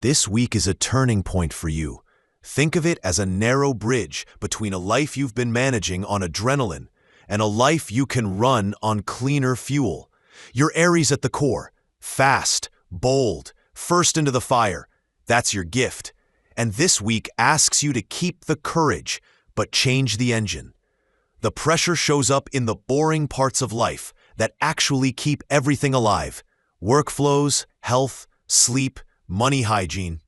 This week is a turning point for you. Think of it as a narrow bridge between a life you've been managing on adrenaline and a life you can run on cleaner fuel. You're Aries at the core, fast, bold, first into the fire. That's your gift. And this week asks you to keep the courage, but change the engine. The pressure shows up in the boring parts of life that actually keep everything alive. Workflows, health, sleep, money hygiene.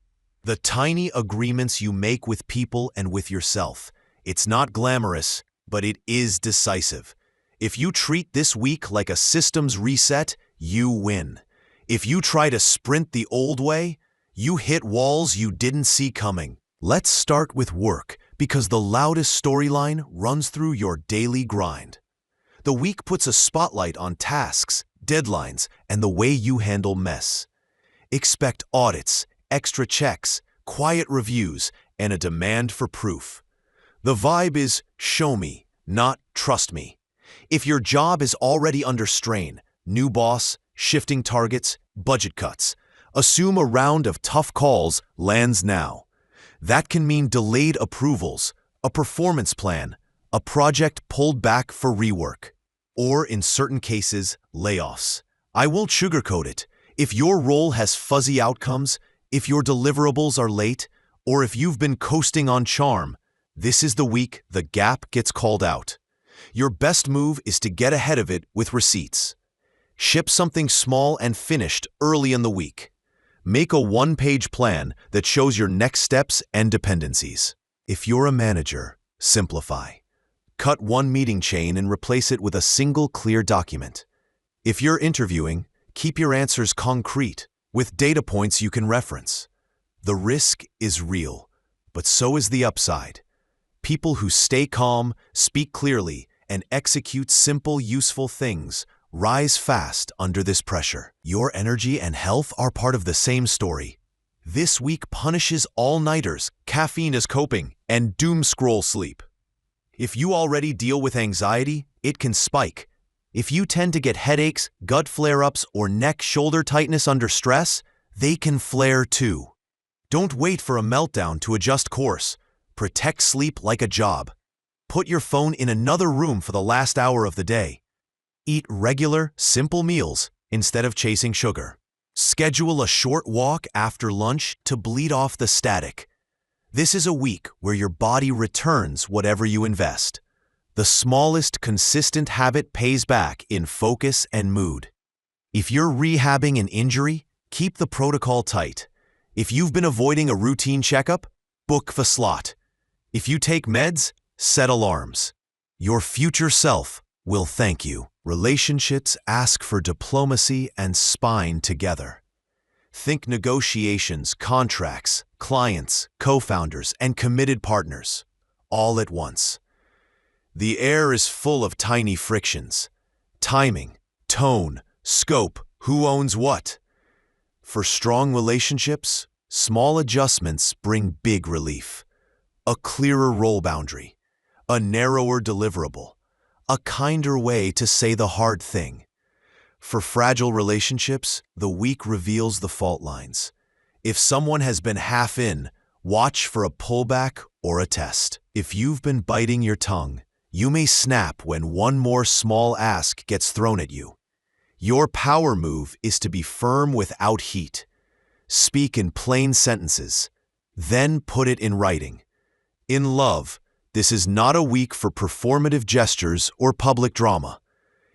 The tiny agreements you make with people and with yourself. It's not glamorous, but it is decisive. If you treat this week like a systems reset, you win. If you try to sprint the old way, you hit walls you didn't see coming. Let's start with work, because the loudest storyline runs through your daily grind. The week puts a spotlight on tasks, deadlines, and the way you handle mess. Expect audits, extra checks, quiet reviews, and a demand for proof. The vibe is show me, not trust me. If your job is already under strain, new boss, shifting targets, budget cuts, assume a round of tough calls lands now. That can mean delayed approvals, a performance plan, a project pulled back for rework, or in certain cases, layoffs. I won't sugarcoat it. If your role has fuzzy outcomes, if your deliverables are late, or if you've been coasting on charm, this is the week the gap gets called out. Your best move is to get ahead of it with receipts. Ship something small and finished early in the week. Make a one-page plan that shows your next steps and dependencies. If you're a manager, simplify. Cut one meeting chain and replace it with a single clear document. If you're interviewing, keep your answers concrete, with data points you can reference. The risk is real, but so is the upside. People who stay calm, speak clearly, and execute simple, useful things rise fast under this pressure. Your energy and health are part of the same story. This week punishes all-nighters, caffeine as coping, and doom scroll sleep. If you already deal with anxiety, it can spike. If you tend to get headaches, gut flare-ups, or neck-shoulder tightness under stress, they can flare too. Don't wait for a meltdown to adjust course. Protect sleep like a job. Put your phone in another room for the last hour of the day. Eat regular, simple meals instead of chasing sugar. Schedule a short walk after lunch to bleed off the static. This is a week where your body returns whatever you invest. The smallest consistent habit pays back in focus and mood. If you're rehabbing an injury, keep the protocol tight. If you've been avoiding a routine checkup, book the slot. If you take meds, set alarms. Your future self will thank you. Relationships ask for diplomacy and spine together. Think negotiations, contracts, clients, co-founders, and committed partners, all at once. The air is full of tiny frictions. Timing, tone, scope, who owns what. For strong relationships, small adjustments bring big relief. A clearer role boundary, a narrower deliverable, a kinder way to say the hard thing. For fragile relationships, the week reveals the fault lines. If someone has been half in, watch for a pullback or a test. If you've been biting your tongue, you may snap when one more small ask gets thrown at you. Your power move is to be firm without heat. Speak in plain sentences, then put it in writing. In love, this is not a week for performative gestures or public drama.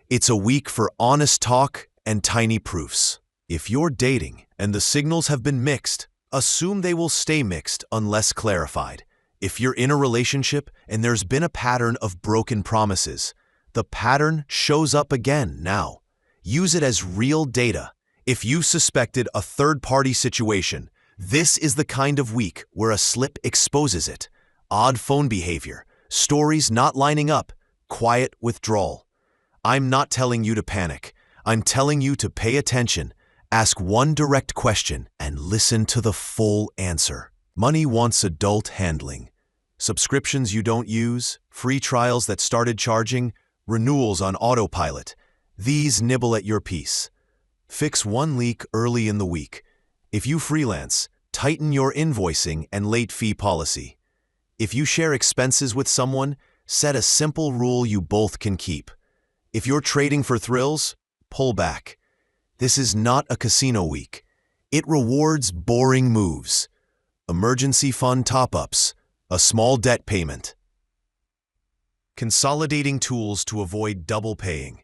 It's a week for honest talk and tiny proofs. If you're dating and the signals have been mixed, assume they will stay mixed unless clarified. If you're in a relationship and there's been a pattern of broken promises, the pattern shows up again now. Use it as real data. If you suspected a third-party situation, this is the kind of week where a slip exposes it. Odd phone behavior, stories not lining up, quiet withdrawal. I'm not telling you to panic. I'm telling you to pay attention, ask one direct question, and listen to the full answer. Money wants adult handling. Subscriptions you don't use, free trials that started charging, renewals on autopilot. These nibble at your peace. Fix one leak early in the week. If you freelance, tighten your invoicing and late fee policy. If you share expenses with someone, set a simple rule you both can keep. If you're trading for thrills, pull back. This is not a casino week. It rewards boring moves, emergency fund top-ups, a small debt payment. Consolidating tools to avoid double paying.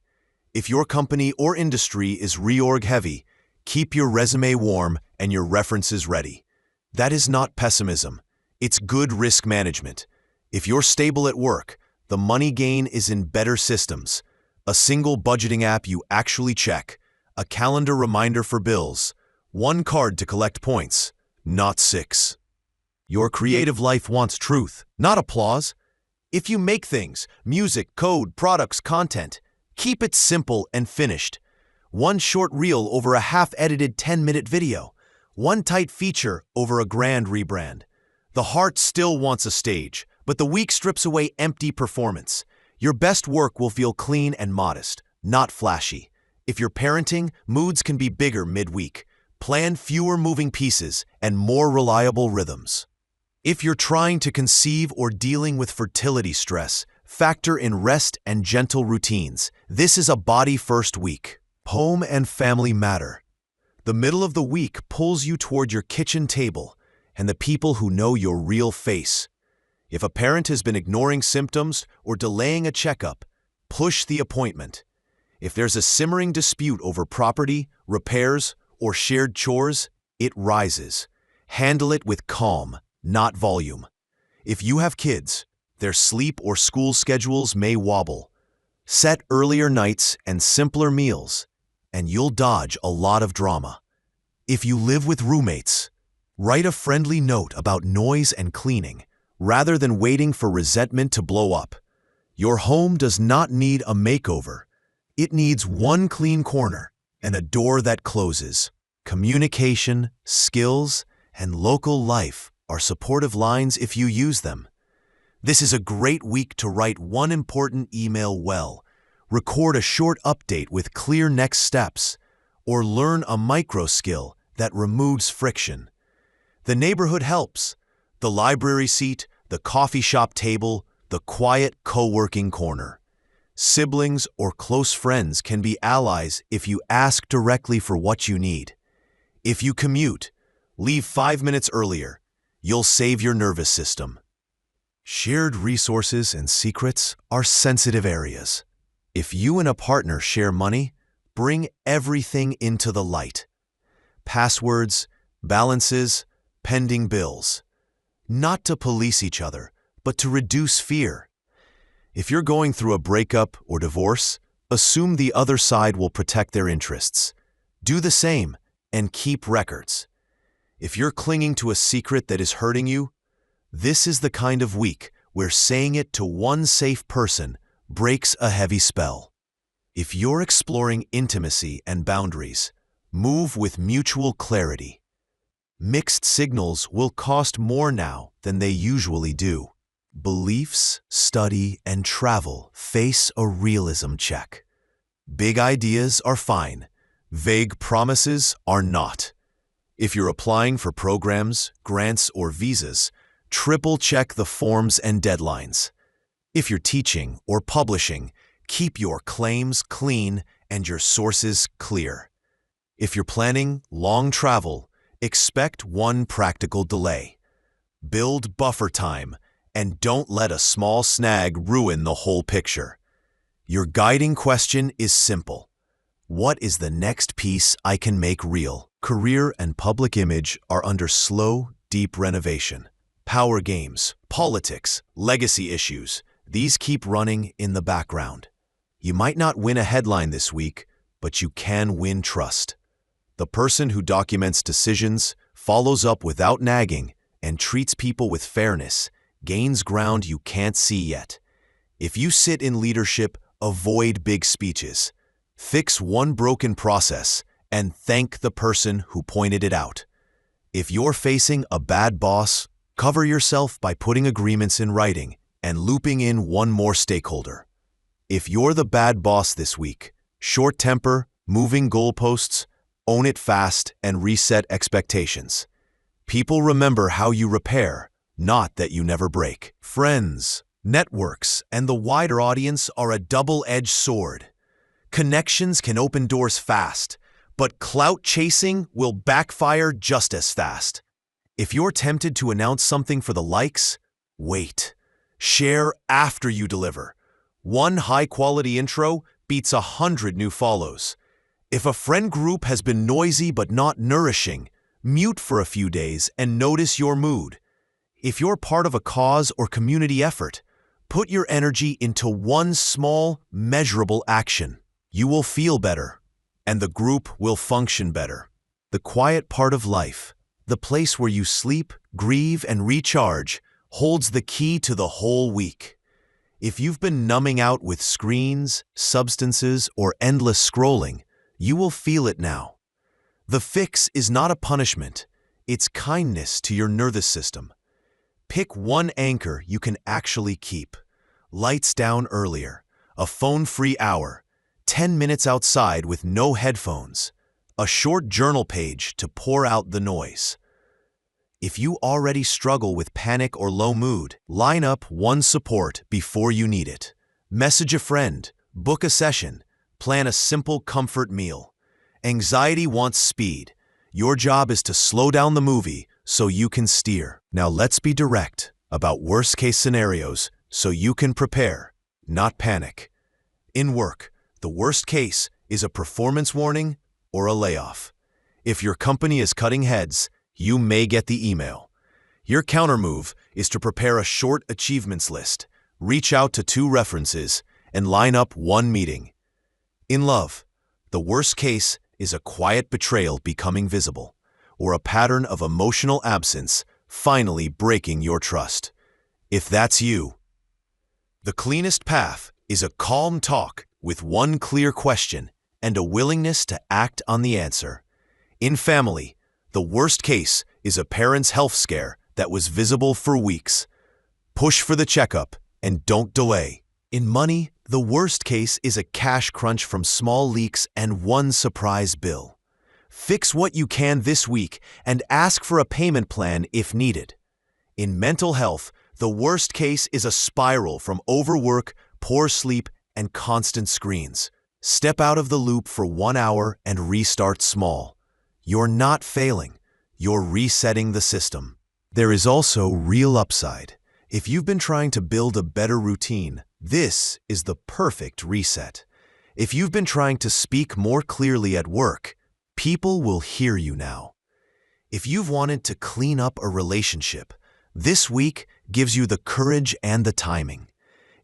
If your company or industry is reorg heavy, keep your resume warm and your references ready. That is not pessimism. It's good risk management. If you're stable at work, the money gain is in better systems. A single budgeting app you actually check, a calendar reminder for bills, one card to collect points, not 6. Your creative life wants truth, not applause. If you make things, music, code, products, content, keep it simple and finished. One short reel over a half-edited 10-minute video. One tight feature over a grand rebrand. The heart still wants a stage, but the week strips away empty performance. Your best work will feel clean and modest, not flashy. If you're parenting, moods can be bigger midweek. Plan fewer moving pieces and more reliable rhythms. If you're trying to conceive or dealing with fertility stress, factor in rest and gentle routines. This is a body-first week. Home and family matter. The middle of the week pulls you toward your kitchen table and the people who know your real face. If a parent has been ignoring symptoms or delaying a checkup, push the appointment. If there's a simmering dispute over property, repairs, or shared chores, it rises. Handle it with calm, not volume. If you have kids, their sleep or school schedules may wobble. Set earlier nights and simpler meals, and you'll dodge a lot of drama. If you live with roommates, write a friendly note about noise and cleaning, rather than waiting for resentment to blow up. Your home does not need a makeover. It needs one clean corner and a door that closes. Communication, skills, and local life are supportive lines if you use them. This is a great week to write one important email well, record a short update with clear next steps, or learn a micro skill that removes friction. The neighborhood helps. The library seat, the coffee shop table, the quiet co-working corner. Siblings or close friends can be allies if you ask directly for what you need. If you commute, leave 5 minutes earlier. You'll save your nervous system. Shared resources and secrets are sensitive areas. If you and a partner share money, bring everything into the light. Passwords, balances, pending bills. Not to police each other, but to reduce fear. If you're going through a breakup or divorce, assume the other side will protect their interests. Do the same and keep records. If you're clinging to a secret that is hurting you, this is the kind of week where saying it to one safe person breaks a heavy spell. If you're exploring intimacy and boundaries, move with mutual clarity. Mixed signals will cost more now than they usually do. Beliefs, study, and travel face a realism check. Big ideas are fine. Vague promises are not. If you're applying for programs, grants, or visas, triple-check the forms and deadlines. If you're teaching or publishing, keep your claims clean and your sources clear. If you're planning long travel, expect one practical delay. Build buffer time, and don't let a small snag ruin the whole picture. Your guiding question is simple. What is the next piece I can make real? Career and public image are under slow, deep renovation. Power games, politics, legacy issues, these keep running in the background. You might not win a headline this week, but you can win trust. The person who documents decisions, follows up without nagging, and treats people with fairness gains ground you can't see yet. If you sit in leadership, avoid big speeches. Fix one broken process and thank the person who pointed it out. If you're facing a bad boss, cover yourself by putting agreements in writing and looping in one more stakeholder. If you're the bad boss this week, short temper, moving goalposts, own it fast and reset expectations. People remember how you repair, not that you never break. Friends, networks, and the wider audience are a double-edged sword. Connections can open doors fast, but clout chasing will backfire just as fast. If you're tempted to announce something for the likes, wait. Share after you deliver. One high-quality intro beats 100 new follows. If a friend group has been noisy but not nourishing, mute for a few days and notice your mood. If you're part of a cause or community effort, put your energy into one small, measurable action. You will feel better, and the group will function better. The quiet part of life, the place where you sleep, grieve, and recharge, holds the key to the whole week. If you've been numbing out with screens, substances, or endless scrolling, you will feel it now. The fix is not a punishment, it's kindness to your nervous system. Pick one anchor you can actually keep. Lights down earlier, a phone-free hour, 10 minutes outside with no headphones, a short journal page to pour out the noise. If you already struggle with panic or low mood, line up one support before you need it. Message a friend, book a session, plan a simple comfort meal. Anxiety wants speed. Your job is to slow down the movie so you can steer. Now let's be direct about worst-case scenarios so you can prepare, not panic. In work, the worst case is a performance warning or a layoff. If your company is cutting heads, you may get the email. Your countermove is to prepare a short achievements list, reach out to 2 references, and line up one meeting. In love, the worst case is a quiet betrayal becoming visible, or a pattern of emotional absence finally breaking your trust. If that's you, the cleanest path is a calm talk with one clear question and a willingness to act on the answer. In family, the worst case is a parent's health scare that was visible for weeks. Push for the checkup and don't delay. In money, the worst case is a cash crunch from small leaks and one surprise bill. Fix what you can this week and ask for a payment plan if needed. In mental health, the worst case is a spiral from overwork, poor sleep, and constant screens. Step out of the loop for 1 hour and restart small. You're not failing. You're resetting the system. There is also real upside. If you've been trying to build a better routine, this is the perfect reset. If you've been trying to speak more clearly at work, people will hear you now. If you've wanted to clean up a relationship, this week gives you the courage and the timing.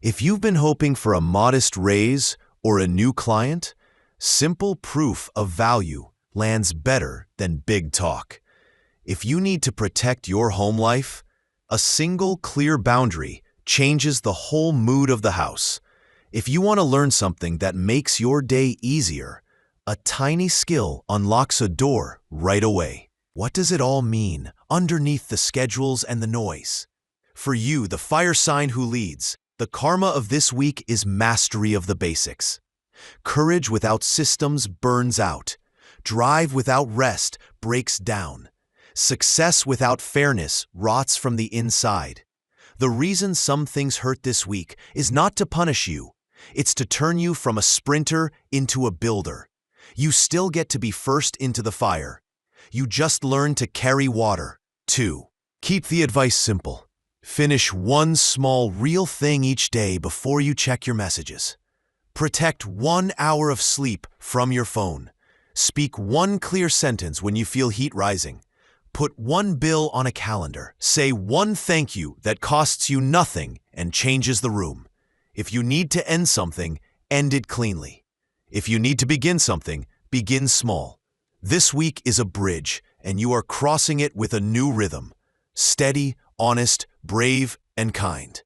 If you've been hoping for a modest raise or a new client, simple proof of value lands better than big talk. If you need to protect your home life, a single clear boundary changes the whole mood of the house. If you want to learn something that makes your day easier, a tiny skill unlocks a door right away. What does it all mean underneath the schedules and the noise? For you, the fire sign who leads, the karma of this week is mastery of the basics. Courage without systems burns out. Drive without rest breaks down. Success without fairness rots from the inside. The reason some things hurt this week is not to punish you. It's to turn you from a sprinter into a builder. You still get to be first into the fire. You just learn to carry water. 2. Keep the advice simple. Finish one small real thing each day before you check your messages. Protect 1 hour of sleep from your phone. Speak one clear sentence when you feel heat rising. Put one bill on a calendar. Say one thank you that costs you nothing and changes the room. If you need to end something, end it cleanly. If you need to begin something, begin small. This week is a bridge, and you are crossing it with a new rhythm. Steady, honest, brave, and kind.